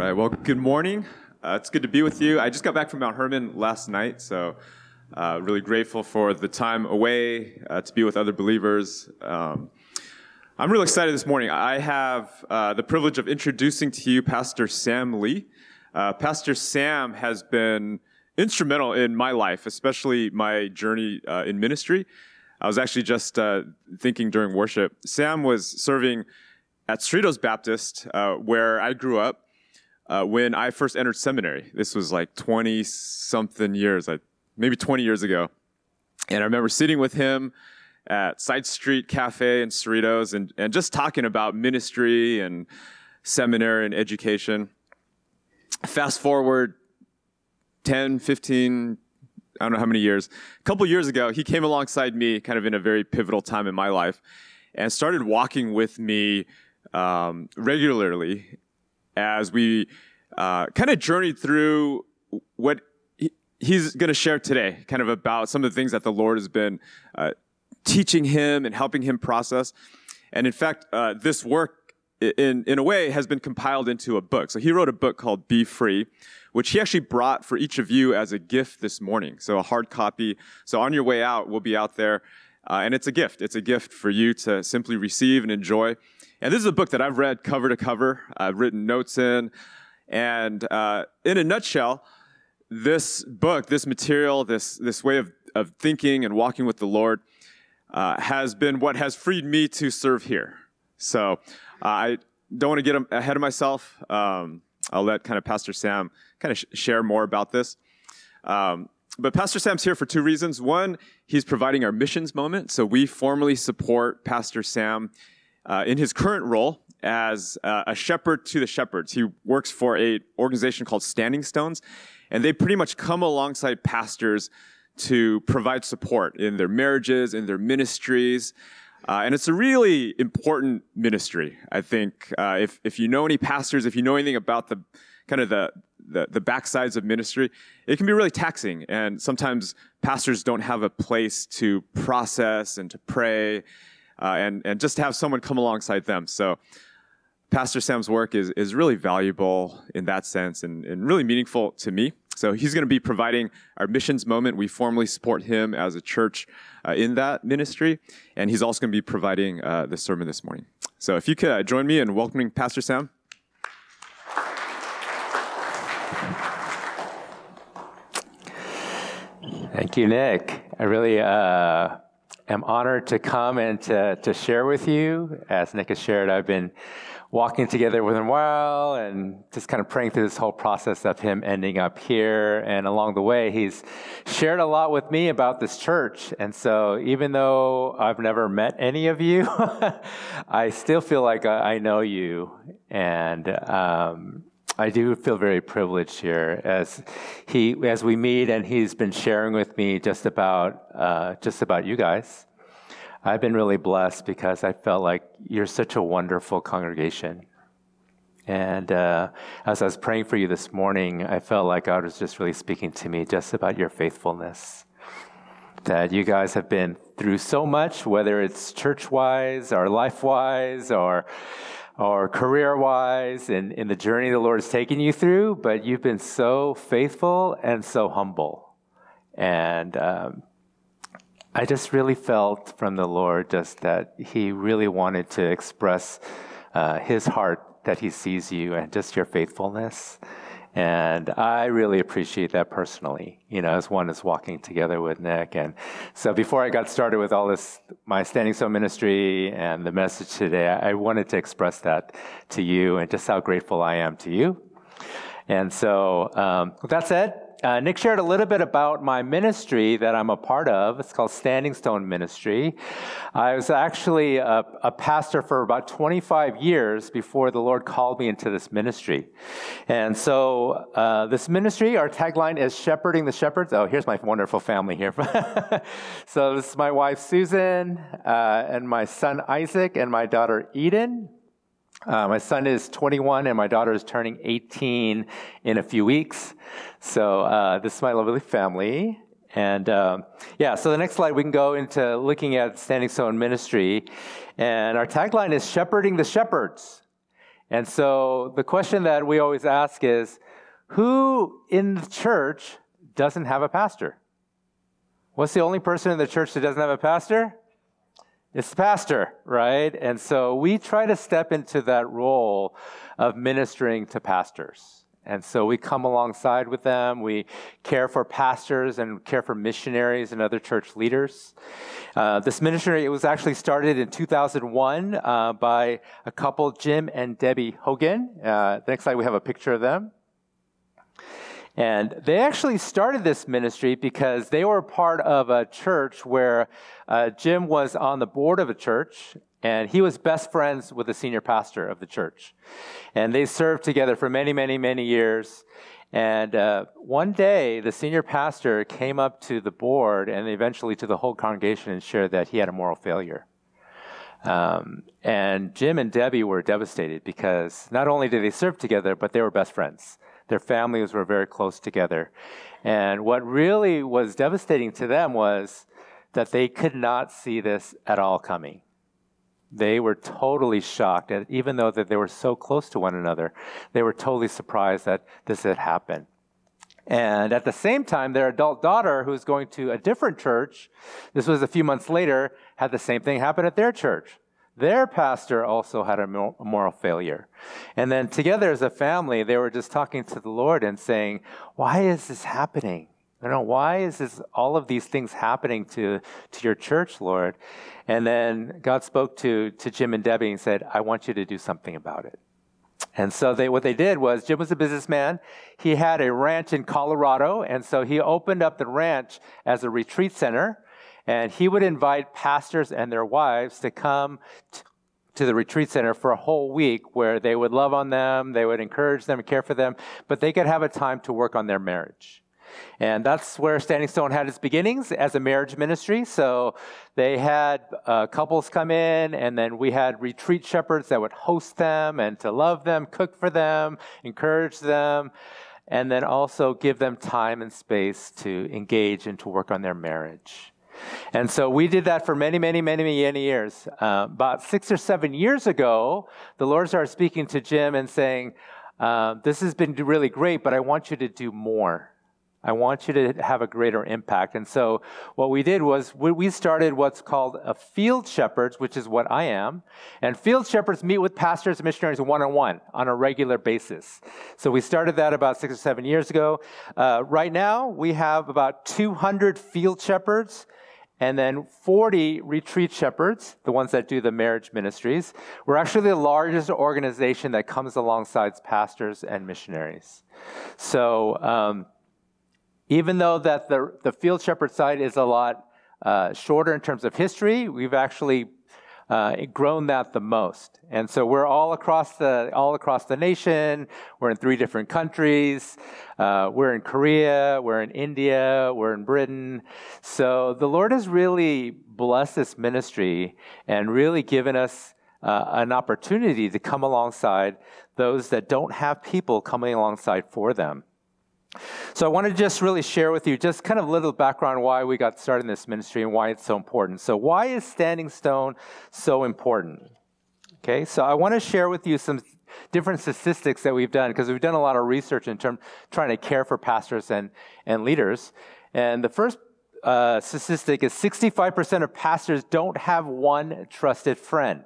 right. Well, good morning. It's good to be with you. I just got back from Mount Hermon last night, so really grateful for the time away to be with other believers. I'm really excited this morning. I have the privilege of introducing to you Pastor Sam Lee. Pastor Sam has been instrumental in my life, especially my journey in ministry. I was actually just thinking during worship. Sam was serving at Cerritos Baptist, where I grew up, when I first entered seminary. This was like 20-something years, maybe 20 years ago. And I remember sitting with him at Side Street Cafe in Cerritos and just talking about ministry and seminary and education. Fast forward 10, 15, I don't know how many years. A couple years ago, he came alongside me kind of in a very pivotal time in my life and started walking with me regularly as we kind of journeyed through what he's going to share today, kind of about some of the things that the Lord has been teaching him and helping him process. And in fact, this work, in a way, has been compiled into a book. So he wrote a book called Be Free, which he actually brought for each of you as a gift this morning. So a hard copy. So on your way out, we'll be out there. And it's a gift. It's a gift for you to simply receive and enjoy. And this is a book that I've read cover to cover. I've written notes in. And in a nutshell, this book, this material, this way of thinking and walking with the Lord has been what has freed me to serve here. So I don't want to get ahead of myself. I'll let kind of Pastor Sam kind of share more about this. But Pastor Sam's here for two reasons. One, he's providing our missions moment. So we formally support Pastor Sam in his current role as a shepherd to the shepherds. He works for an organization called Standing Stones, and they pretty much come alongside pastors to provide support in their marriages, in their ministries. And it's a really important ministry. I think if you know any pastors, if you know anything about the kind of the backsides of ministry, it can be really taxing. And sometimes pastors don't have a place to process and to pray and just to have someone come alongside them. So Pastor Sam's work is really valuable in that sense and really meaningful to me. So he's going to be providing our missions moment. We formally support him as a church in that ministry. And he's also going to be providing the sermon this morning. So if you could join me in welcoming Pastor Sam. Thank you, Nick. I really am honored to come and to share with you. As Nick has shared, I've been walking together with him a while and just kind of praying through this whole process of him ending up here. And along the way, he's shared a lot with me about this church. And so even though I've never met any of you, I still feel like I know you. And I do feel very privileged here as we meet, and he's been sharing with me just about you guys. I've been really blessed because I felt like you're such a wonderful congregation. And as I was praying for you this morning, I felt like God was just really speaking to me just about your faithfulness. That you guys have been through so much, whether it's church-wise or life-wise or career-wise, in the journey the Lord has taken you through, but you've been so faithful and so humble. And I just really felt from the Lord just that he really wanted to express his heart that he sees you and just your faithfulness. And I really appreciate that personally, as one is walking together with Nick. And so before I got started with all this, my Standing Stone ministry and the message today, I wanted to express that to you and just how grateful I am to you. And so with that said, Nick shared a little bit about my ministry that I'm a part of. It's called Standing Stone Ministry. I was actually a pastor for about 25 years before the Lord called me into this ministry. And so this ministry, our tagline is Shepherding the Shepherds. Oh, here's my wonderful family here. So this is my wife, Susan, and my son, Isaac, and my daughter, Eden. My son is 21 and my daughter is turning 18 in a few weeks. So this is my lovely family. And so the next slide, we can go into looking at Standing Stone Ministry. And our tagline is Shepherding the Shepherds. And so the question that we always ask is, who in the church doesn't have a pastor? What's the only person in the church that doesn't have a pastor? It's the pastor, right? And so we try to step into that role of ministering to pastors. And so we come alongside with them. We care for pastors and care for missionaries and other church leaders. This ministry, it was actually started in 2001 by a couple, Jim and Debbie Hogan. Next slide, we have a picture of them. And they actually started this ministry because they were part of a church where Jim was on the board of a church, and he was best friends with the senior pastor of the church. And they served together for many, many, many years. And one day, the senior pastor came up to the board and eventually to the whole congregation and shared that he had a moral failure. And Jim and Debbie were devastated because not only did they serve together, but they were best friends. Their families were very close together. And what really was devastating to them was that they could not see this at all coming. They were totally shocked, and even though that they were so close to one another, they were totally surprised that this had happened. And at the same time, their adult daughter, who's going to a different church, this was a few months later, had the same thing happen at their church. Their pastor also had a moral failure. And then together as a family, they were just talking to the Lord and saying, why is this happening? Why is this, all of these things happening to your church, Lord? And then God spoke to Jim and Debbie and said, I want you to do something about it. And so what they did was, Jim was a businessman. He had a ranch in Colorado, and so he opened up the ranch as a retreat center, and he would invite pastors and their wives to come to the retreat center for a whole week where they would love on them, they would encourage them, care for them, but they could have a time to work on their marriage. And that's where Standing Stone had its beginnings as a marriage ministry. So they had couples come in, and then we had retreat shepherds that would host them and to love them, cook for them, encourage them, and then also give them time and space to engage and to work on their marriage. And so we did that for many, many, many, many years. About 6 or 7 years ago, the Lord started speaking to Jim and saying, this has been really great, but I want you to do more. I want you to have a greater impact. And so what we did was we started what's called a field shepherds, which is what I am. And field shepherds meet with pastors and missionaries one-on-one on a regular basis. So we started that about 6 or 7 years ago. Right now, we have about 200 field shepherds and then 40 retreat shepherds, the ones that do the marriage ministries. We're actually the largest organization that comes alongside pastors and missionaries. So even though that the field shepherd side is a lot shorter in terms of history, we've actually grown that the most. And so we're all across the nation. We're in 3 different countries. We're in Korea. We're in India. We're in Britain. So the Lord has really blessed this ministry and really given us an opportunity to come alongside those that don't have people coming alongside for them. So I want to just really share with you just kind of a little background why we got started in this ministry and why it's so important. So why is Standing Stone so important? Okay, so I want to share with you some different statistics that we've done, because we've done a lot of research in terms trying to care for pastors and leaders. And the first statistic is 65% of pastors don't have one trusted friend.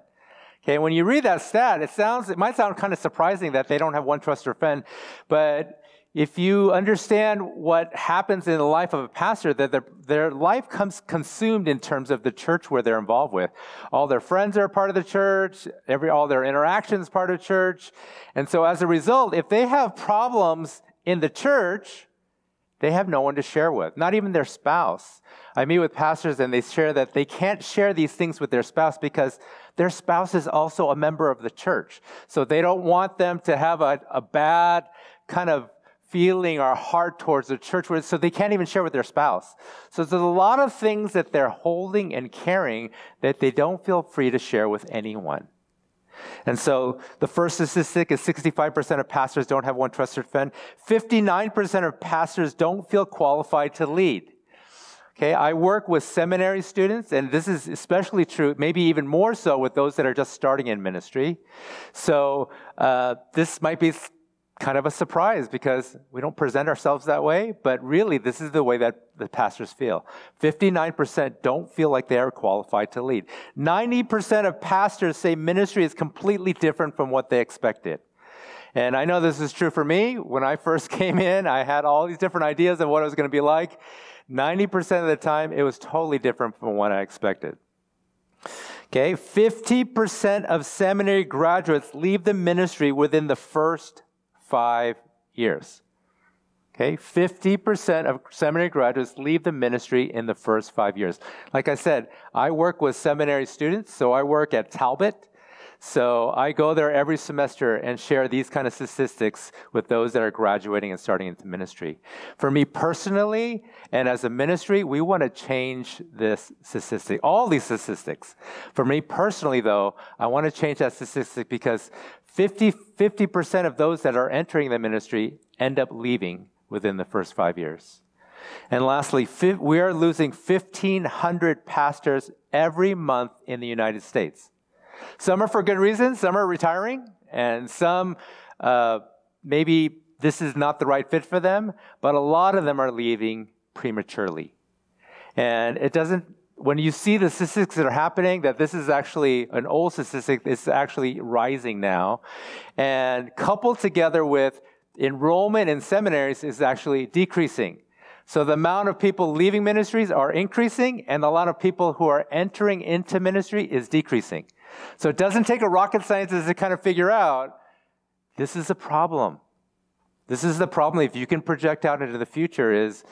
Okay, when you read that stat, it might sound kind of surprising that they don't have one trusted friend, but if you understand what happens in the life of a pastor, that their life comes consumed in terms of the church where they're involved with. All their friends are part of the church, all their interactions part of church. And so as a result, if they have problems in the church, they have no one to share with, not even their spouse. I meet with pastors and they share that they can't share these things with their spouse because their spouse is also a member of the church. So they don't want them to have a bad kind of feeling or heart towards the church, so they can't even share with their spouse. So there's a lot of things that they're holding and carrying that they don't feel free to share with anyone. And so the first statistic is 65% of pastors don't have one trusted friend. 59% of pastors don't feel qualified to lead. Okay, I work with seminary students, and this is especially true, maybe even more so with those that are just starting in ministry. So this might be kind of a surprise because we don't present ourselves that way, but really this is the way that the pastors feel. 59% don't feel like they are qualified to lead. 90% of pastors say ministry is completely different from what they expected. And I know this is true for me. When I first came in, I had all these different ideas of what it was going to be like. 90% of the time, it was totally different from what I expected. Okay, 50% of seminary graduates leave the ministry within the first 5 years. Okay, 50% of seminary graduates leave the ministry in the first 5 years. Like I said, I work with seminary students, so I work at Talbot. So I go there every semester and share these kind of statistics with those that are graduating and starting into ministry. For me personally, and as a ministry, we want to change this statistic, all these statistics. For me personally, though, I want to change that statistic because 50% of those that are entering the ministry end up leaving within the first 5 years. And lastly, we are losing 1,500 pastors every month in the United States. Some are for good reasons, some are retiring, and some maybe this is not the right fit for them, but a lot of them are leaving prematurely. And it doesn't, when you see the statistics that are happening, that this is actually an old statistic, it's actually rising now, and coupled together with enrollment in seminaries is actually decreasing. So the amount of people leaving ministries are increasing, and the amount of people who are entering into ministry is decreasing. So it doesn't take a rocket scientist to kind of figure out, this is a problem. This is the problem, if you can project out into the future, is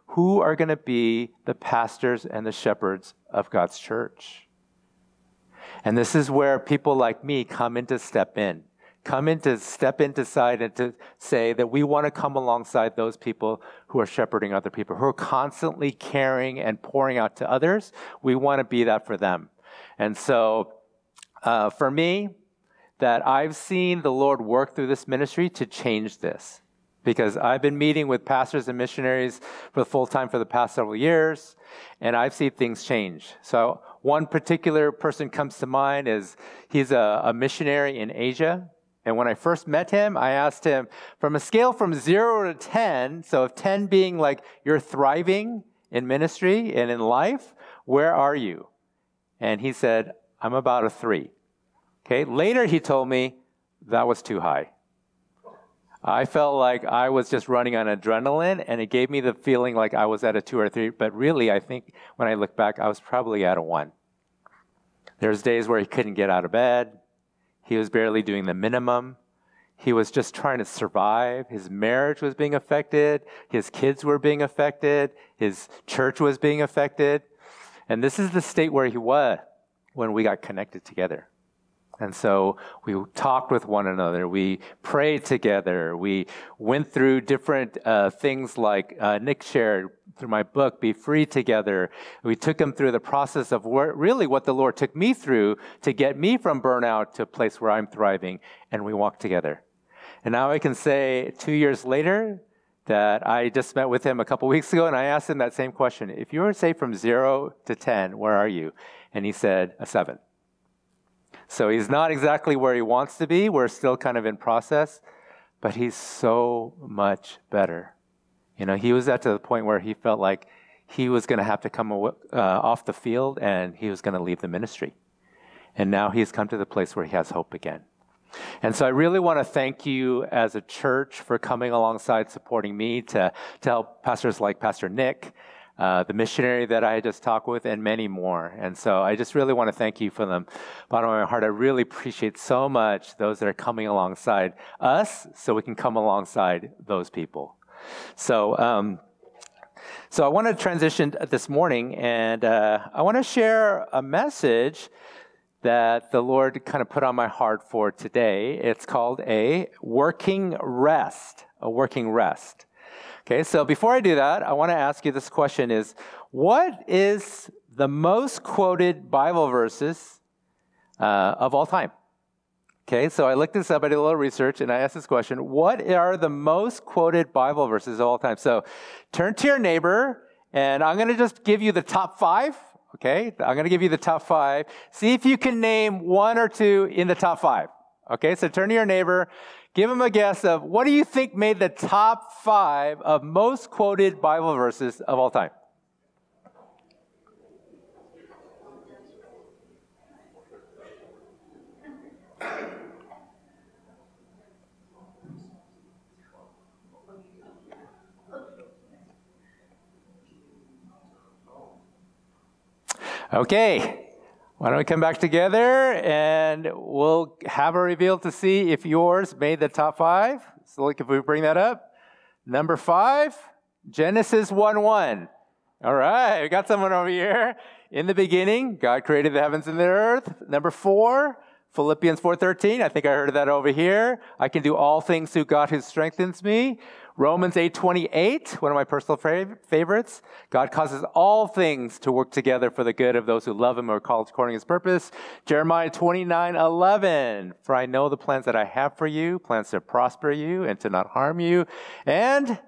who are going to be the pastors and the shepherds of God's church? And this is where people like me come in to step in side and to say that we want to come alongside those people who are shepherding other people, who are constantly caring and pouring out to others. We want to be that for them. And so for me, that I've seen the Lord work through this ministry to change this. Because I've been meeting with pastors and missionaries for full time for the past several years, and I've seen things change. So one particular person comes to mind is he's a missionary in Asia. And when I first met him, I asked him, from a scale from 0 to 10, so of 10 being like you're thriving in ministry and in life, where are you? And he said, I'm about a 3. Okay. Later, he told me that was too high. I felt like I was just running on adrenaline, and it gave me the feeling like I was at a 2 or 3. But really, I think when I look back, I was probably at a 1. There's days where he couldn't get out of bed. He was barely doing the minimum. He was just trying to survive. His marriage was being affected. His kids were being affected. His church was being affected. And this is the state where he was when we got connected together. And so we talked with one another. We prayed together. We went through different things like Nick shared through my book, Be Free Together. We took him through the process of really what the Lord took me through to get me from burnout to a place where I'm thriving, and we walked together. And now I can say 2 years later that I just met with him a couple weeks ago, and I asked him that same question. If you were to say from 0 to 10, where are you? And he said a 7. So he's not exactly where he wants to be. We're still kind of in process, but he's so much better. You know, he was at the point where he felt like he was going to have to come off the field and he was going to leave the ministry. And now he's come to the place where he has hope again. And so I really want to thank you as a church for coming alongside, supporting me to help pastors like Pastor Nick, the missionary that I just talked with, and many more. And so I just really want to thank you from the bottom of my heart. I really appreciate so much those that are coming alongside us so we can come alongside those people. So I want to transition this morning, and I want to share a message that the Lord kind of put on my heart for today. It's called a working rest, Okay, so before I do that, I want to ask you this question is, what is the most quoted Bible verses of all time? Okay, so I looked this up, I did a little research, and I asked this question, what are the most quoted Bible verses of all time? So turn to your neighbor And I'm going to just give you the top 5. Okay, I'm going to give you the top 5. See if you can name 1 or 2 in the top 5. Okay, so turn to your neighbor, give him a guess of what do you think made the top 5 of most quoted Bible verses of all time? Okay, why don't we come back together and we'll have a reveal to see if yours made the top 5. So look, if we bring that up. Number 5, Genesis 1:1. All right, we got someone over here. In the beginning, God created the heavens and the earth. Number 4, Philippians 4:13. I think I heard that over here. I can do all things through God who strengthens me. Romans 8:28, one of my personal favorites. God causes all things to work together for the good of those who love him or are called according to his purpose. Jeremiah 29:11, for I know the plans that I have for you, plans to prosper you and to not harm you. And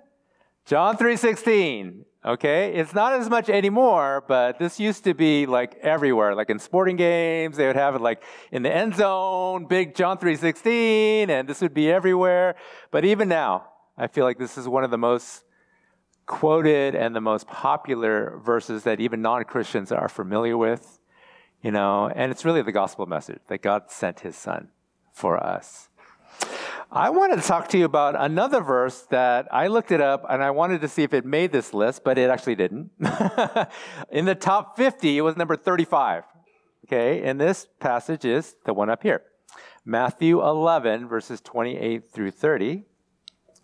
John 3:16. Okay, it's not as much anymore, but this used to be like everywhere. Like in sporting games, they would have it like in the end zone, big John 3:16, and this would be everywhere. But even now, I feel like this is one of the most quoted and the most popular verses that even non-Christians are familiar with, and it's really the gospel message that God sent his son for us. I wanted to talk to you about another verse that I looked it up and I wanted to see if it made this list, but it actually didn't. In the top 50, it was number 35. Okay, and this passage is the one up here. Matthew 11, verses 28 through 30.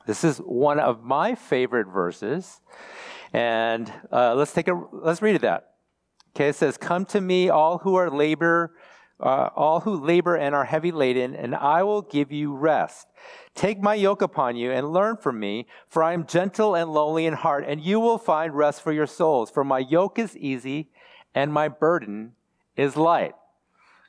This is one of my favorite verses. And let's read it that. Okay, it says, "Come to me, all who labor and are heavy laden, and I will give you rest. Take my yoke upon you and learn from me, for I am gentle and lowly in heart, and you will find rest for your souls. For my yoke is easy and my burden is light."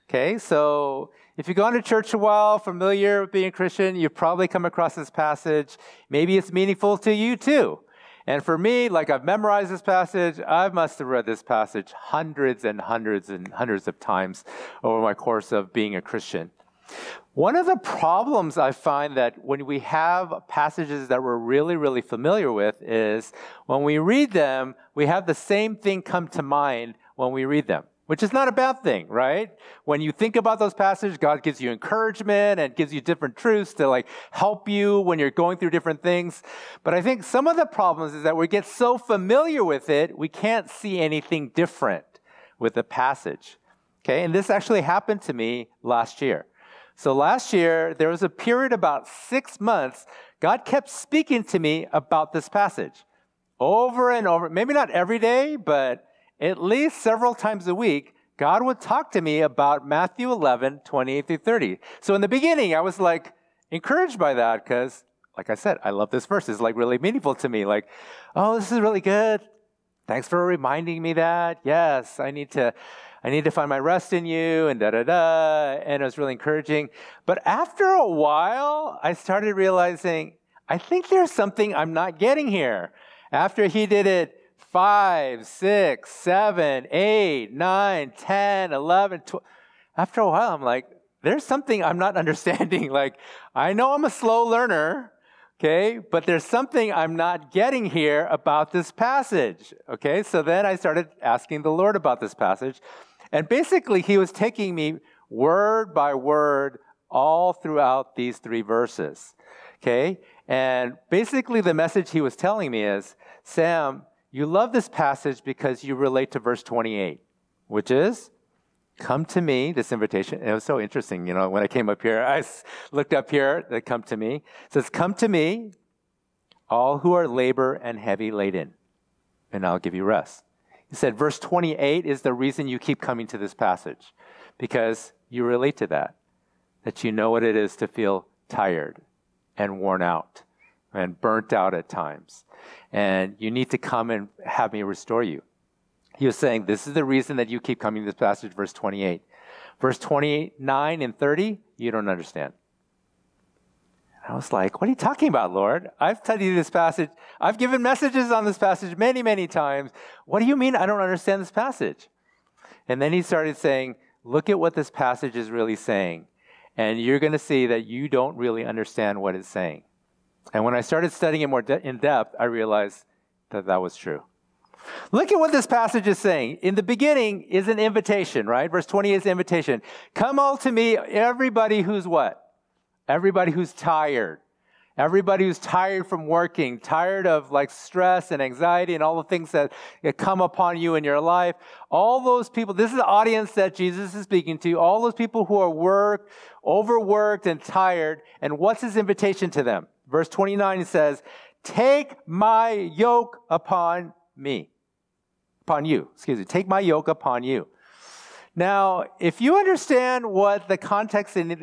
Okay, so if you've gone to church a while, familiar with being a Christian, you've probably come across this passage. Maybe it's meaningful to you too. And for me, like I've memorized this passage, I must have read this passage hundreds and hundreds and hundreds of times over my course of being a Christian. One of the problems I find that when we have passages that we're really, really familiar with is when we read them, we have the same thing come to mind when we read them, which is not a bad thing, right? When you think about those passages, God gives you encouragement and gives you different truths to help you when you're going through different things. But I think some of the problems is that we get so familiar with it, we can't see anything different with the passage. Okay, and this actually happened to me last year. So last year, there was a period about 6 months, God kept speaking to me about this passage over and over, maybe not every day, but at least several times a week, God would talk to me about Matthew 11, 28 through 30. So in the beginning, I was encouraged by that because, like I said, I love this verse. It's really meaningful to me. Oh, this is really good. Thanks for reminding me that. Yes, I need to find my rest in you and da-da-da. And it was really encouraging. But after a while, I started realizing, I think there's something I'm not getting here. After he did it 5, 6, 7, 8, 9, 10, 11, 12. After a while, I'm like, there's something I'm not understanding. I know I'm a slow learner, okay, but there's something I'm not getting here about this passage, okay? So then I started asking the Lord about this passage. And basically, he was taking me word by word all throughout these 3 verses, okay? And basically, the message he was telling me is, Sam, you love this passage because you relate to verse 28, which is, come to me, this invitation. And it was so interesting, when I came up here, I looked up here, that come to me. It says, come to me, all who are labor and heavy laden, and I'll give you rest. He said, verse 28 is the reason you keep coming to this passage, because you relate to that you know what it is to feel tired and worn out and burnt out at times. And you need to come and have me restore you. He was saying, this is the reason that you keep coming to this passage, verse 28. Verse 29 and 30, you don't understand. I was like, what are you talking about, Lord? I've studied this passage. I've given messages on this passage many, many times. What do you mean I don't understand this passage? And then he started saying, look at what this passage is really saying. And you're going to see that you don't really understand what it's saying. And when I started studying it more in depth, I realized that that was true. Look at what this passage is saying. In the beginning is an invitation, right? Verse 20 is invitation. Come all to me, everybody who's what? Everybody who's tired. Everybody who's tired from working, tired of like stress and anxiety and all the things that come upon you in your life. All those people, this is the audience that Jesus is speaking to. All those people who are overworked and tired. And what's his invitation to them? Verse 29 says, take my yoke upon you. Take my yoke upon you. Now, if you understand what the context in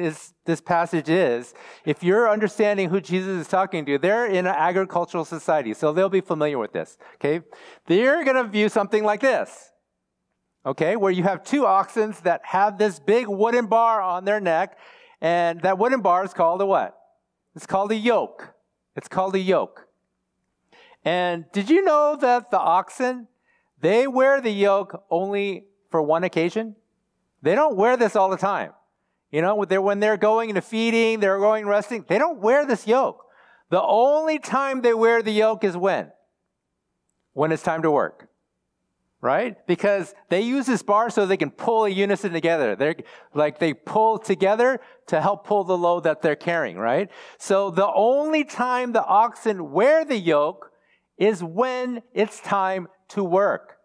this passage is, if you're understanding who Jesus is talking to, they're in an agricultural society, so they'll be familiar with this, okay? They're going to view something like this, okay, where you have two oxen that have this big wooden bar on their neck, and that wooden bar is called a what? It's called a yoke. It's called a yoke. And did you know that the oxen, they wear the yoke only for one occasion? They don't wear this all the time. You know, when they're going into feeding, they're going resting, they don't wear this yoke. The only time they wear the yoke is when? When it's time to work. Right? Because they use this bar so they can pull a unison together. They pull together to help pull the load that they're carrying, right? So the only time the oxen wear the yoke is when it's time to work.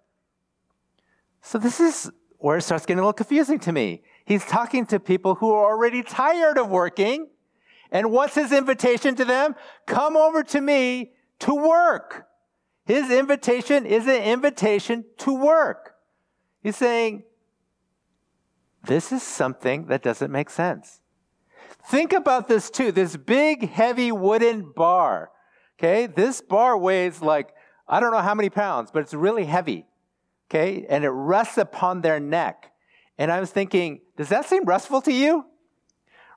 So this is where it starts getting a little confusing to me. He's talking to people who are already tired of working. And what's his invitation to them? Come over to me to work. His invitation is an invitation to work. He's saying, this is something that doesn't make sense. Think about this too. This big, heavy wooden bar. Okay, this bar weighs like, I don't know how many pounds, but it's really heavy. Okay, and it rests upon their neck. And I was thinking, does that seem restful to you?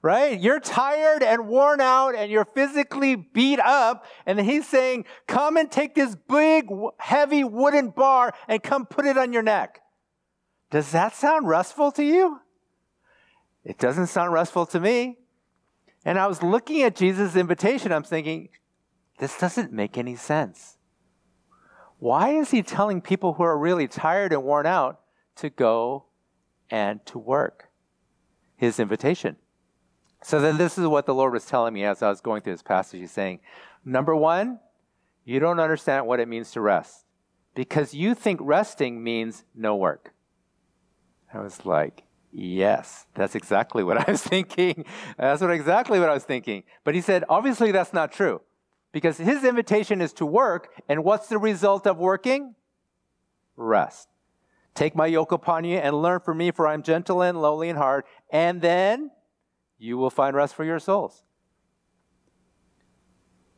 Right? You're tired and worn out and you're physically beat up. And then he's saying, come and take this big, heavy wooden bar and come put it on your neck. Does that sound restful to you? It doesn't sound restful to me. And I was looking at Jesus' invitation. I'm thinking, this doesn't make any sense. Why is he telling people who are really tired and worn out to go and to work? His invitation. So then this is what the Lord was telling me as I was going through this passage. He's saying, number one, you don't understand what it means to rest because you think resting means no work. I was like, yes, that's exactly what I was thinking. Exactly what I was thinking. But he said, obviously that's not true. Because his invitation is to work, and what's the result of working? Rest. Take my yoke upon you and learn from me, for I'm gentle and lowly in heart, and then you will find rest for your souls.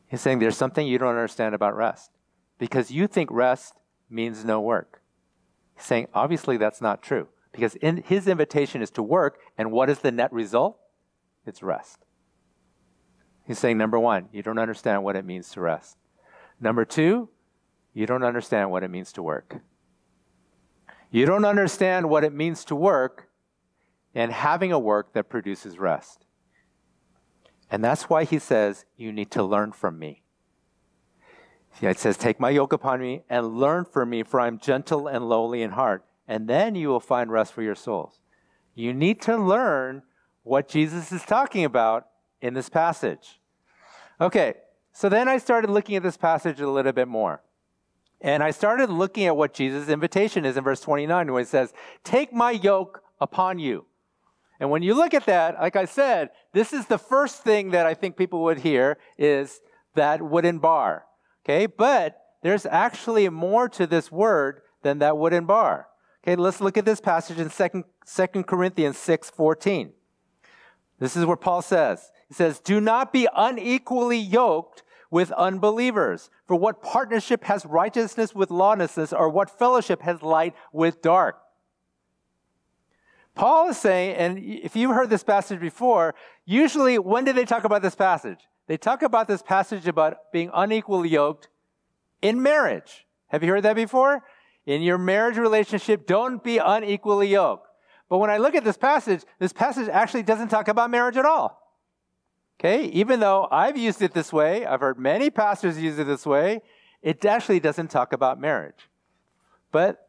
He's saying there's something you don't understand about rest, because you think rest means no work. He's saying, obviously that's not true, because his invitation is to work, and what is the net result? It's rest. He's saying, number one, you don't understand what it means to rest. Number two, you don't understand what it means to work. You don't understand what it means to work and having a work that produces rest. And that's why he says, you need to learn from me. Yeah, it says, take my yoke upon me and learn from me, for I'm gentle and lowly in heart, and then you will find rest for your souls. You need to learn what Jesus is talking about in this passage. Okay, so then I started looking at this passage a little bit more. And I started looking at what Jesus' invitation is in verse 29, where it says, take my yoke upon you. And when you look at that, like I said, this is the first thing that I think people would hear is that wooden bar. Okay, but there's actually more to this word than that wooden bar. Okay, let's look at this passage in 2 Corinthians 6:14. This is where Paul says, he says, do not be unequally yoked with unbelievers. For what partnership has righteousness with lawlessness, or what fellowship has light with dark? Paul is saying, and if you've heard this passage before, usually when do they talk about this passage? they talk about this passage about being unequally yoked in marriage. Have you heard that before? In your marriage relationship, don't be unequally yoked. But when I look at this passage actually doesn't talk about marriage at all. Okay, even though I've used it this way, I've heard many pastors use it this way, it actually doesn't talk about marriage. But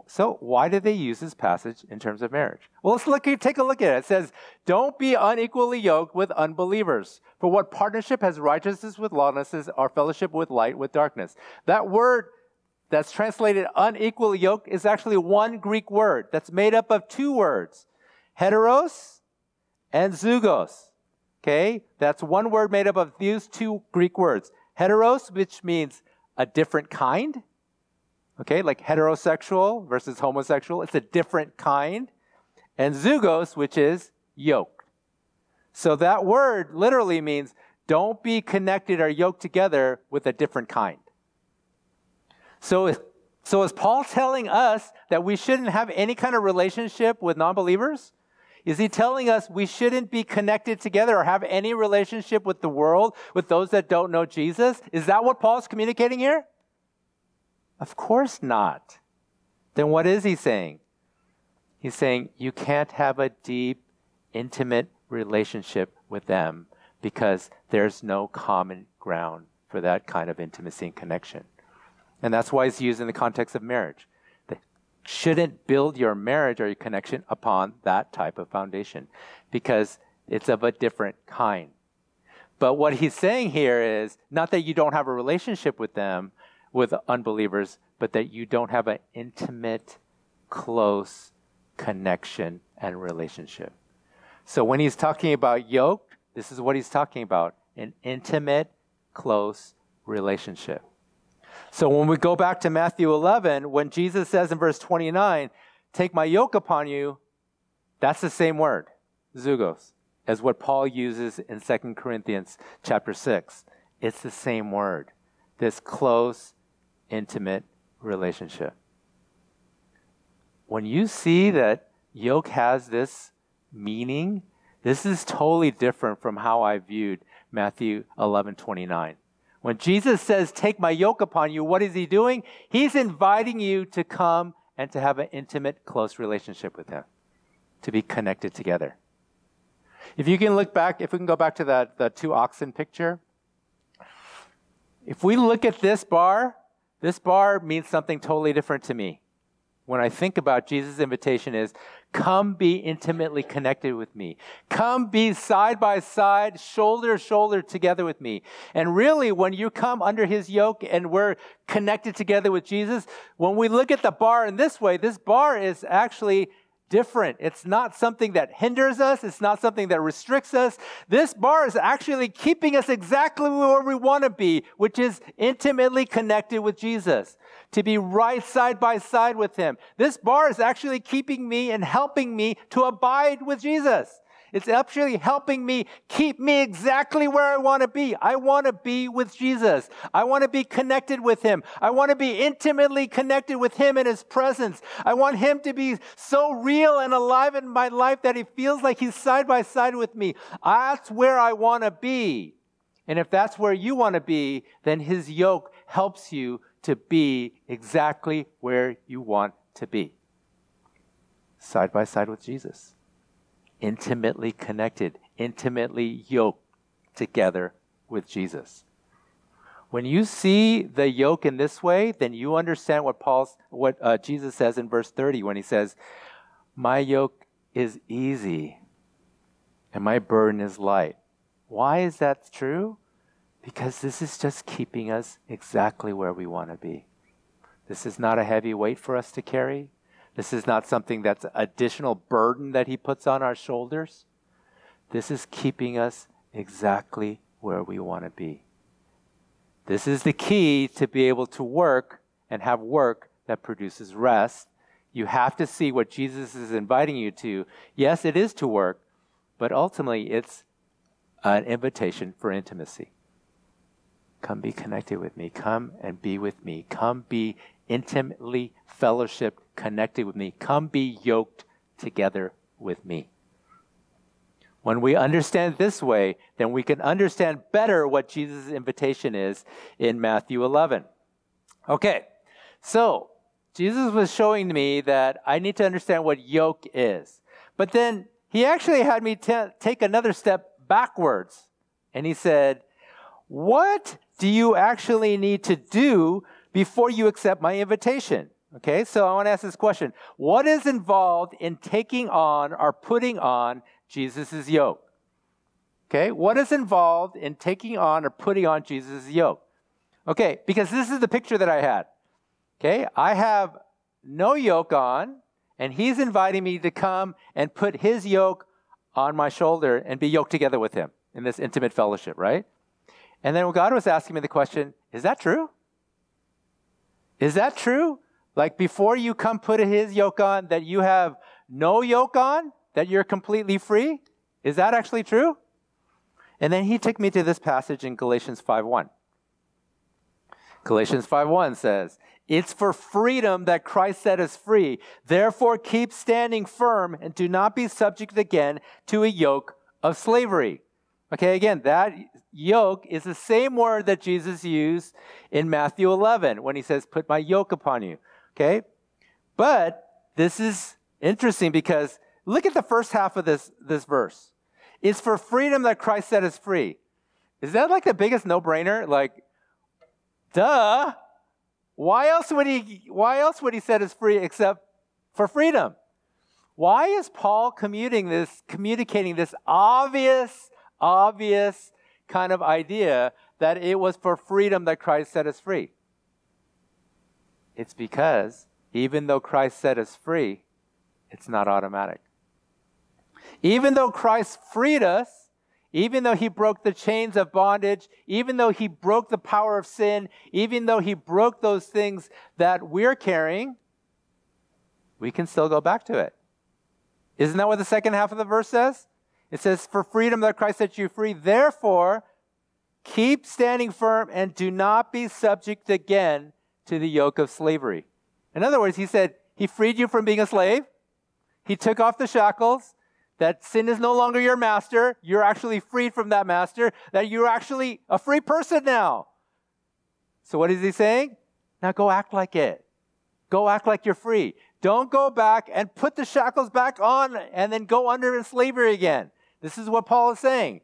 so why did they use this passage in terms of marriage? Well, take a look at it. It says, don't be unequally yoked with unbelievers. For what partnership has righteousness with lawlessness, or fellowship with light with darkness? That word that's translated unequally yoked is actually one Greek word that's made up of two words, heteros and zugos. Okay, that's one word made up of these two Greek words. Heteros, which means a different kind. Okay, like heterosexual versus homosexual. It's a different kind. And zugos, which is yoke. So that word literally means don't be connected or yoked together with a different kind. So is Paul telling us that we shouldn't have any kind of relationship with non-believers? Is he telling us we shouldn't be connected together or have any relationship with the world, with those that don't know Jesus? Is that what Paul's communicating here? Of course not. Then what is he saying? He's saying you can't have a deep, intimate relationship with them because there's no common ground for that kind of intimacy and connection. And that's why it's used in the context of marriage. Shouldn't build your marriage or your connection upon that type of foundation because it's of a different kind. But what he's saying here is not that you don't have a relationship with them, with unbelievers, but that you don't have an intimate, close connection and relationship. So when he's talking about yoke, this is what he's talking about, an intimate, close relationship. So when we go back to Matthew 11, when Jesus says in verse 29, take my yoke upon you, that's the same word, zugos, as what Paul uses in 2 Corinthians chapter 6. It's the same word, this close, intimate relationship. When you see that yoke has this meaning, this is totally different from how I viewed Matthew 11:29. When Jesus says, take my yoke upon you, what is he doing? He's inviting you to come and to have an intimate, close relationship with him, to be connected together. If we can go back to the two oxen picture. If we look at this bar means something totally different to me. When I think about Jesus' invitation is, come be intimately connected with me. Come be side by side, shoulder to shoulder together with me. And really, when you come under his yoke and we're connected together with Jesus, when we look at the bar in this way, this bar is actually different. It's not something that hinders us. It's not something that restricts us. This bar is actually keeping us exactly where we want to be, which is intimately connected with Jesus, to be right side by side with him. This bar is actually keeping me and helping me to abide with Jesus. It's actually helping me keep me exactly where I want to be. I want to be with Jesus. I want to be connected with him. I want to be intimately connected with him in his presence. I want him to be so real and alive in my life that he feels like he's side by side with me. That's where I want to be. And if that's where you want to be, then his yoke helps you to be exactly where you want to be. Side by side with Jesus. Intimately connected, intimately yoked together with Jesus. When you see the yoke in this way, then you understand what Jesus says in verse 30 when he says, my yoke is easy and my burden is light. Why is that true? Because this is just keeping us exactly where we want to be. This is not a heavy weight for us to carry. This is not something that's additional burden that he puts on our shoulders. This is keeping us exactly where we want to be. This is the key to be able to work and have work that produces rest. You have to see what Jesus is inviting you to. Yes, it is to work, but ultimately it's an invitation for intimacy. Come be connected with me. Come and be with me. Come be intimately fellowshiped, connected with me. Come be yoked together with me. When we understand this way, then we can understand better what Jesus' invitation is in Matthew 11. Okay, so Jesus was showing me that I need to understand what yoke is. But then he actually had me take another step backwards. And he said, what do you actually need to do before you accept my invitation? Okay, so I want to ask this question. What is involved in taking on or putting on Jesus' yoke? Okay, what is involved in taking on or putting on Jesus' yoke? Okay, because this is the picture that I had. Okay, I have no yoke on, and he's inviting me to come and put his yoke on my shoulder and be yoked together with him in this intimate fellowship, right? And then God was asking me the question, is that true? Is that true? Like before you come put his yoke on, that you have no yoke on, that you're completely free? Is that actually true? And then he took me to this passage in Galatians 5:1. Galatians 5:1 says, it's for freedom that Christ set us free. Therefore, keep standing firm and do not be subject again to a yoke of slavery. Okay, again, that yoke is the same word that Jesus used in Matthew 11 when he says, put my yoke upon you. Okay, but this is interesting because look at the first half of this verse. It's for freedom that Christ set us free. Is that like the biggest no-brainer? Like, duh. Why else would he set us free except for freedom? Why is Paul communicating this obvious kind of idea that it was for freedom that Christ set us free? It's because even though Christ set us free, it's not automatic. Even though Christ freed us, even though he broke the chains of bondage, even though he broke the power of sin, even though he broke those things that we're carrying, we can still go back to it. Isn't that what the second half of the verse says? It says, for freedom that Christ set you free, therefore, keep standing firm and do not be subject again to the yoke of slavery. In other words, he said, he freed you from being a slave. He took off the shackles. That sin is no longer your master. You're actually freed from that master. That you're actually a free person now. So what is he saying? Now go act like it. Go act like you're free. Don't go back and put the shackles back on and then go under in slavery again. This is what Paul is saying.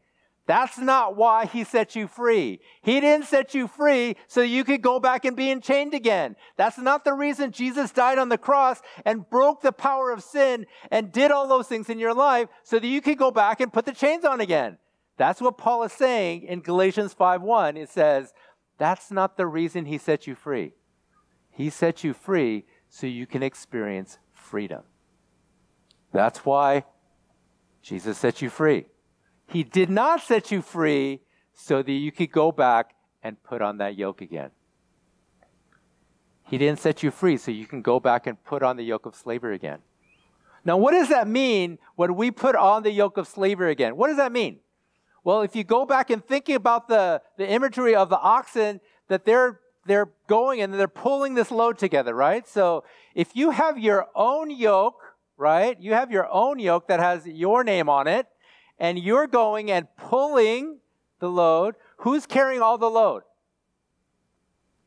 That's not why he set you free. He didn't set you free so you could go back and be enchained again. That's not the reason Jesus died on the cross and broke the power of sin and did all those things in your life so that you could go back and put the chains on again. That's what Paul is saying in Galatians 5:1. It says, that's not the reason he set you free. He set you free so you can experience freedom. That's why Jesus set you free. He did not set you free so that you could go back and put on that yoke again. He didn't set you free so you can go back and put on the yoke of slavery again. Now, what does that mean when we put on the yoke of slavery again? What does that mean? Well, if you go back and think about the imagery of the oxen, that they're going and they're pulling this load together, right? So if you have your own yoke, right? You have your own yoke that has your name on it, and you're going and pulling the load. Who's carrying all the load?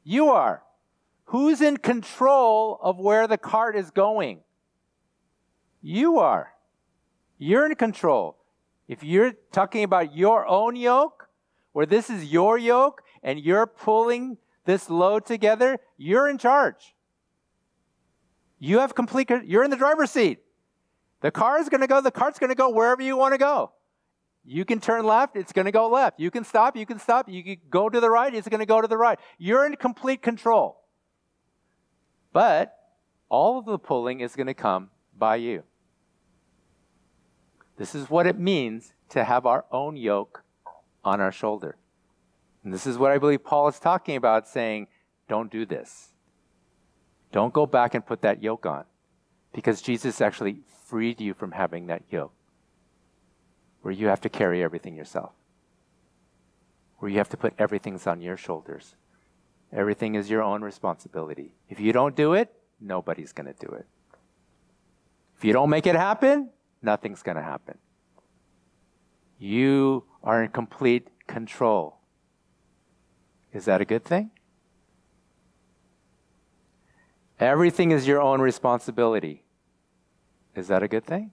You are. Who's in control of where the cart is going? You are. You're in control. If you're talking about your own yoke, where this is your yoke, and you're pulling this load together, you're in charge. You're in the driver's seat. The cart's going to go wherever you want to go. You can turn left, it's going to go left. You can stop. You can go to the right, it's going to go to the right. You're in complete control. But all of the pulling is going to come by you. This is what it means to have our own yoke on our shoulder. And this is what I believe Paul is talking about, saying, don't do this. Don't go back and put that yoke on, because Jesus actually freed you from having that yoke, where you have to carry everything yourself, where you have to put everything on your shoulders. Everything is your own responsibility. If you don't do it, nobody's going to do it. If you don't make it happen, nothing's going to happen. You are in complete control. Is that a good thing? Everything is your own responsibility. Is that a good thing?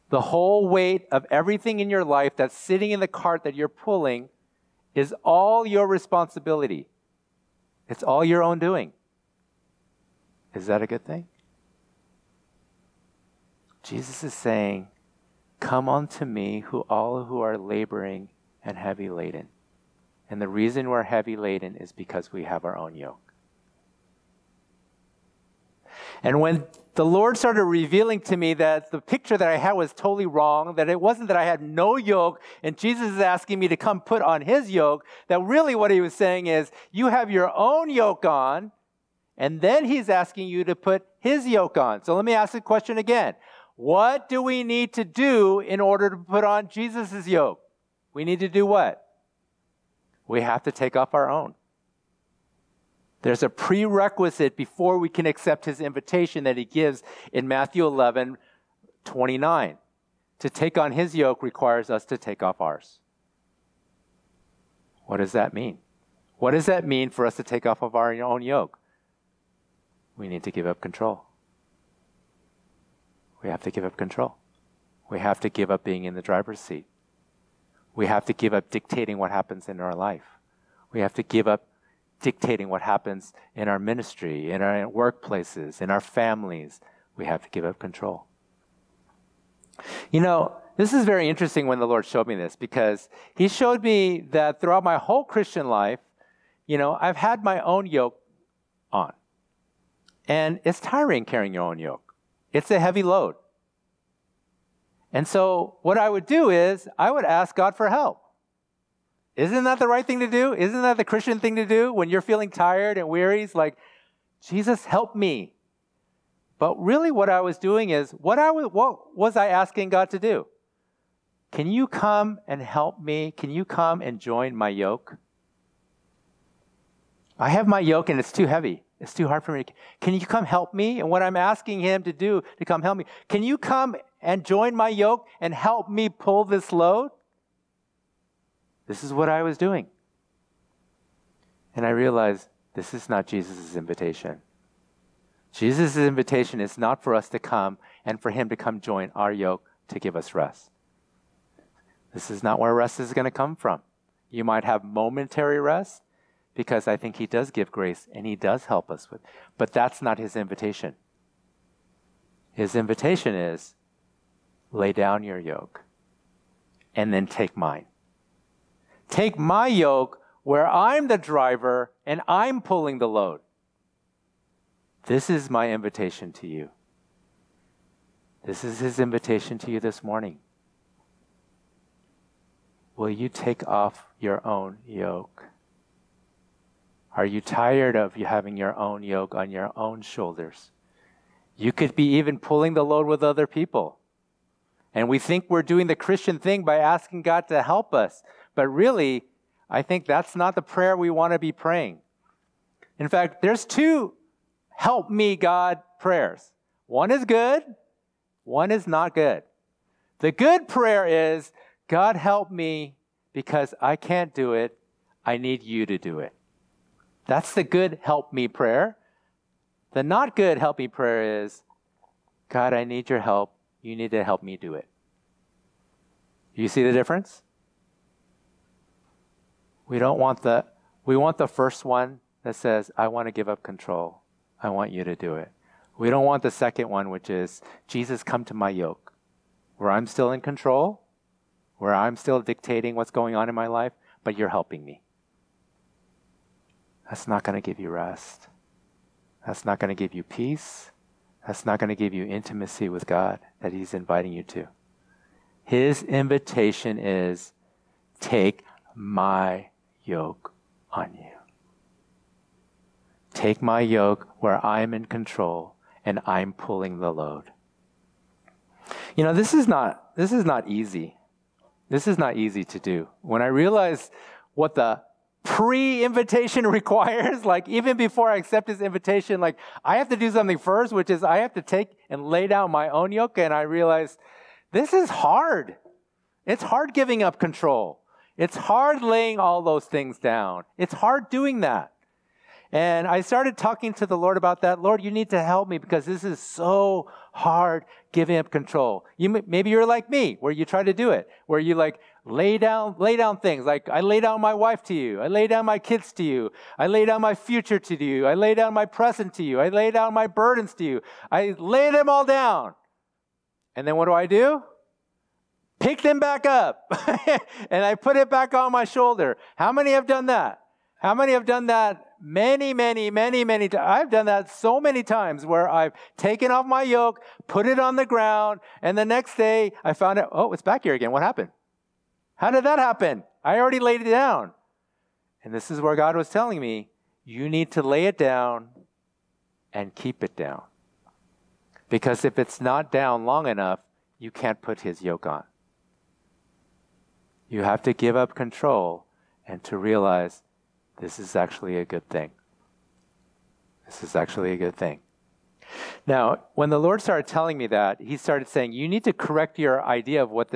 The whole weight of everything in your life that's sitting in the cart that you're pulling is all your responsibility. It's all your own doing. Is that a good thing? Jesus is saying, come unto me, all who are laboring and heavy laden. And the reason we're heavy laden is because we have our own yoke. And when the Lord started revealing to me that the picture that I had was totally wrong, that it wasn't that I had no yoke, and Jesus is asking me to come put on his yoke, that really what he was saying is, you have your own yoke on, and then he's asking you to put his yoke on. So let me ask the question again. What do we need to do in order to put on Jesus' yoke? We need to do what? We have to take off our own. There's a prerequisite before we can accept his invitation that he gives in Matthew 11:29. To take on his yoke requires us to take off ours. What does that mean? What does that mean for us to take off of our own yoke? We need to give up control. We have to give up control. We have to give up being in the driver's seat. We have to give up dictating what happens in our life. We have to give up dictating what happens in our ministry, in our workplaces, in our families. We have to give up control. You know, this is very interesting when the Lord showed me this, because he showed me that throughout my whole Christian life, you know, I've had my own yoke on. And it's tiring carrying your own yoke. It's a heavy load. And so what I would do is I would ask God for help. Isn't that the right thing to do? Isn't that the Christian thing to do when you're feeling tired and weary? It's like, Jesus, help me. But really what I was doing is, what was I asking God to do? Can you come and help me? Can you come and join my yoke? I have my yoke and it's too heavy. It's too hard for me. Can you come help me? And what I'm asking him to do, to come help me, can you come and join my yoke and help me pull this load? This is what I was doing. And I realized this is not Jesus' invitation. Jesus' invitation is not for us to come and for him to come join our yoke to give us rest. This is not where rest is going to come from. You might have momentary rest, because I think he does give grace and he does help us with, but that's not his invitation. His invitation is, lay down your yoke and then take mine. Take my yoke where I'm the driver and I'm pulling the load. This is my invitation to you. This is his invitation to you this morning. Will you take off your own yoke? Are you tired of you having your own yoke on your own shoulders? You could be even pulling the load with other people. And we think we're doing the Christian thing by asking God to help us. But really, I think that's not the prayer we want to be praying. In fact, there's two help me God prayers. One is good, one is not good. The good prayer is, God help me because I can't do it. I need you to do it. That's the good help me prayer. The not good help me prayer is, God, I need your help. You need to help me do it. You see the difference? We want the first one that says, I want to give up control. I want you to do it. We don't want the second one, which is, Jesus, come to my yoke, where I'm still in control, where I'm still dictating what's going on in my life, but you're helping me. That's not going to give you rest. That's not going to give you peace. That's not going to give you intimacy with God that he's inviting you to. His invitation is, take my yoke on you. Take my yoke where I'm in control and I'm pulling the load. You know, this is not easy. This is not easy to do. When I realized what the pre-invitation requires, like even before I accept his invitation, like I have to do something first, which is I have to take and lay down my own yoke, and I realized this is hard. It's hard giving up control. It's hard laying all those things down. It's hard doing that. And I started talking to the Lord about that. Lord, you need to help me because this is so hard giving up control. Maybe you're like me, where you try to do it, where you like lay down things. Like I lay down my wife to you. I lay down my kids to you. I lay down my future to you. I lay down my present to you. I lay down my burdens to you. I lay them all down. And then what do? Pick them back up. And I put it back on my shoulder. How many have done that? How many have done that? Many times. I've done that so many times where I've taken off my yoke, put it on the ground, and the next day I found out, oh, it's back here again. What happened? How did that happen? I already laid it down. And this is where God was telling me, you need to lay it down and keep it down. Because if it's not down long enough, you can't put his yoke on. You have to give up control and to realize this is actually a good thing. This is actually a good thing. Now, when the Lord started telling me that, he started saying, you need to correct your idea of what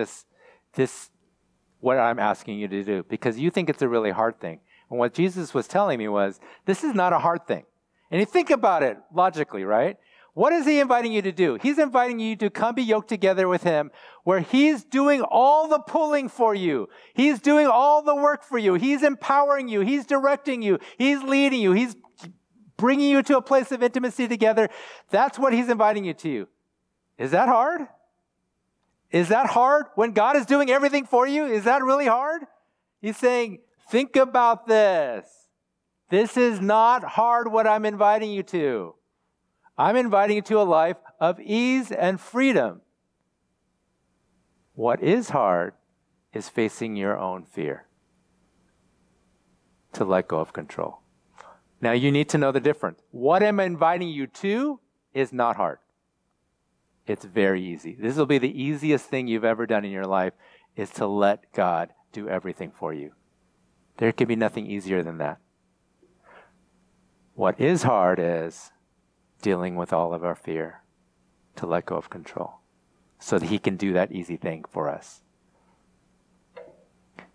what I'm asking you to do, because you think it's a really hard thing. And what Jesus was telling me was, this is not a hard thing. And you think about it logically, right? What is he inviting you to do? He's inviting you to come be yoked together with him, where he's doing all the pulling for you. He's doing all the work for you. He's empowering you. He's directing you. He's leading you. He's bringing you to a place of intimacy together. That's what he's inviting you to. Is that hard? Is that hard when God is doing everything for you? Is that really hard? He's saying, think about this. This is not hard what I'm inviting you to. I'm inviting you to a life of ease and freedom. What is hard is facing your own fear. To let go of control. Now you need to know the difference. What I'm inviting you to is not hard. It's very easy. This will be the easiest thing you've ever done in your life, is to let God do everything for you. There can be nothing easier than that. What is hard is dealing with all of our fear, to let go of control so that he can do that easy thing for us.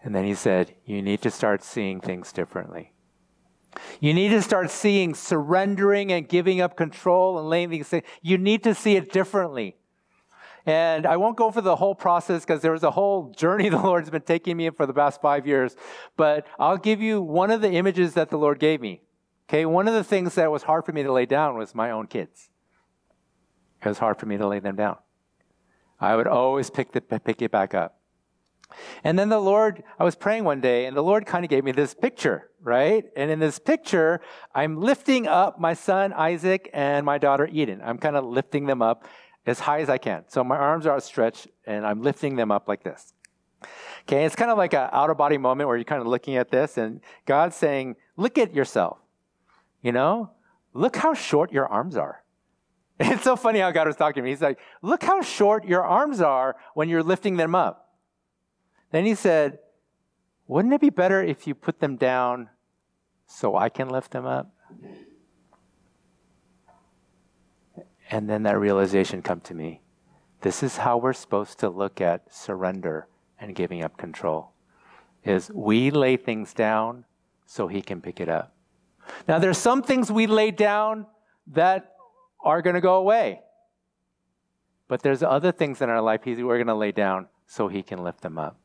And then he said, you need to start seeing things differently. You need to start seeing surrendering and giving up control and laying these things. You need to see it differently. And I won't go for the whole process because there was a whole journey the Lord's been taking me in for the past 5 years. But I'll give you one of the images that the Lord gave me. Okay, one of the things that was hard for me to lay down was my own kids. It was hard for me to lay them down. I would always pick it back up. And then the Lord, I was praying one day, and the Lord kind of gave me this picture, right? And in this picture, I'm lifting up my son Isaac and my daughter Eden. I'm kind of lifting them up as high as I can. So my arms are outstretched, and I'm lifting them up like this. Okay, it's kind of like an out-of-body moment where you're kind of looking at this, and God's saying, look at yourself. You know, look how short your arms are. It's so funny how God was talking to me. He's like, look how short your arms are when you're lifting them up. Then he said, wouldn't it be better if you put them down so I can lift them up? And then that realization come to me. This is how we're supposed to look at surrender and giving up control. Is we lay things down so he can pick it up. Now, there's some things we lay down that are going to go away. But there's other things in our life we're going to lay down so he can lift them up.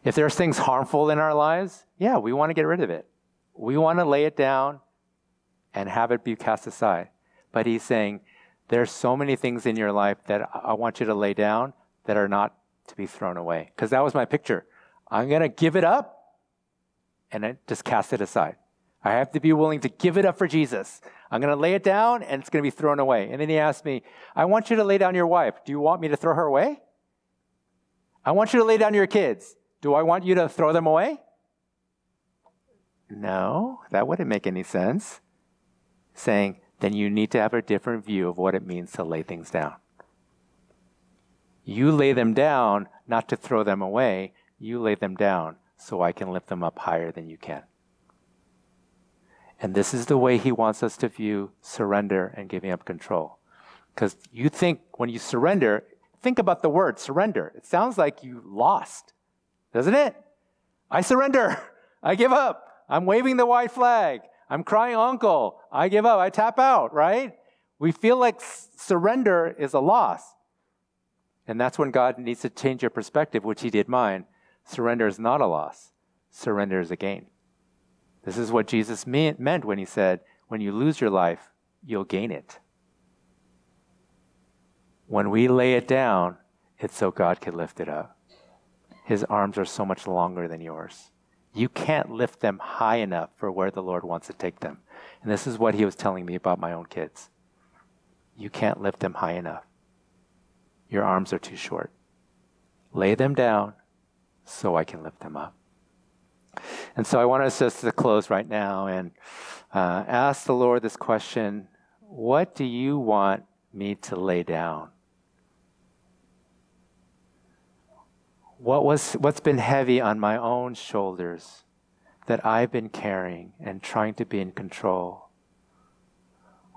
If there's things harmful in our lives, yeah, we want to get rid of it. We want to lay it down and have it be cast aside. But he's saying, there's so many things in your life that I want you to lay down that are not to be thrown away. Because that was my picture. I'm going to give it up and I just cast it aside. I have to be willing to give it up for Jesus. I'm going to lay it down and it's going to be thrown away. And then he asked me, I want you to lay down your wife. Do you want me to throw her away? I want you to lay down your kids. Do I want you to throw them away? No, that wouldn't make any sense. Saying, then you need to have a different view of what it means to lay things down. You lay them down not to throw them away. You lay them down so I can lift them up higher than you can. And this is the way he wants us to view surrender and giving up control. Because you think when you surrender, think about the word surrender. It sounds like you lost, doesn't it? I surrender. I give up. I'm waving the white flag. I'm crying uncle. I give up. I tap out, right? We feel like surrender is a loss. And that's when God needs to change your perspective, which he did mine. Surrender is not a loss. Surrender is a gain. This is what Jesus meant when he said, when you lose your life, you'll gain it. When we lay it down, it's so God can lift it up. His arms are so much longer than yours. You can't lift them high enough for where the Lord wants to take them. And this is what he was telling me about my own kids. You can't lift them high enough. Your arms are too short. Lay them down so I can lift them up. And so I want us just to close right now and ask the Lord this question: what do you want me to lay down? What's been heavy on my own shoulders that I've been carrying and trying to be in control?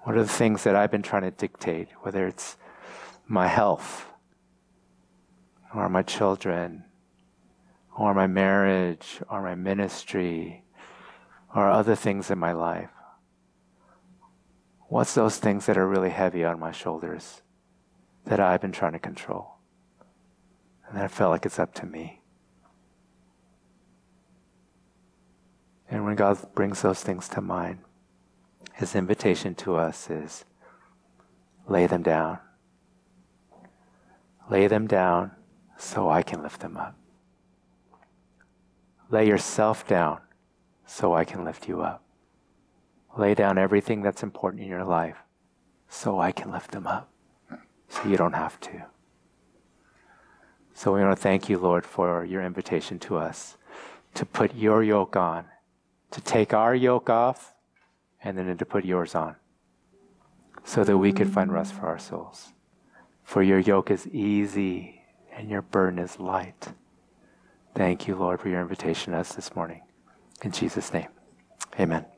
What are the things that I've been trying to dictate, whether it's my health or my children or my marriage or my ministry or other things in my life? What's those things that are really heavy on my shoulders that I've been trying to control? And then I felt like it's up to me. And when God brings those things to mind, his invitation to us is, lay them down. Lay them down so I can lift them up. Lay yourself down so I can lift you up. Lay down everything that's important in your life so I can lift them up, so you don't have to. So we want to thank you, Lord, for your invitation to us to put your yoke on, to take our yoke off, and then to put yours on, so that we could find rest for our souls. For your yoke is easy and your burden is light. Thank you, Lord, for your invitation to us this morning. In Jesus' name, amen.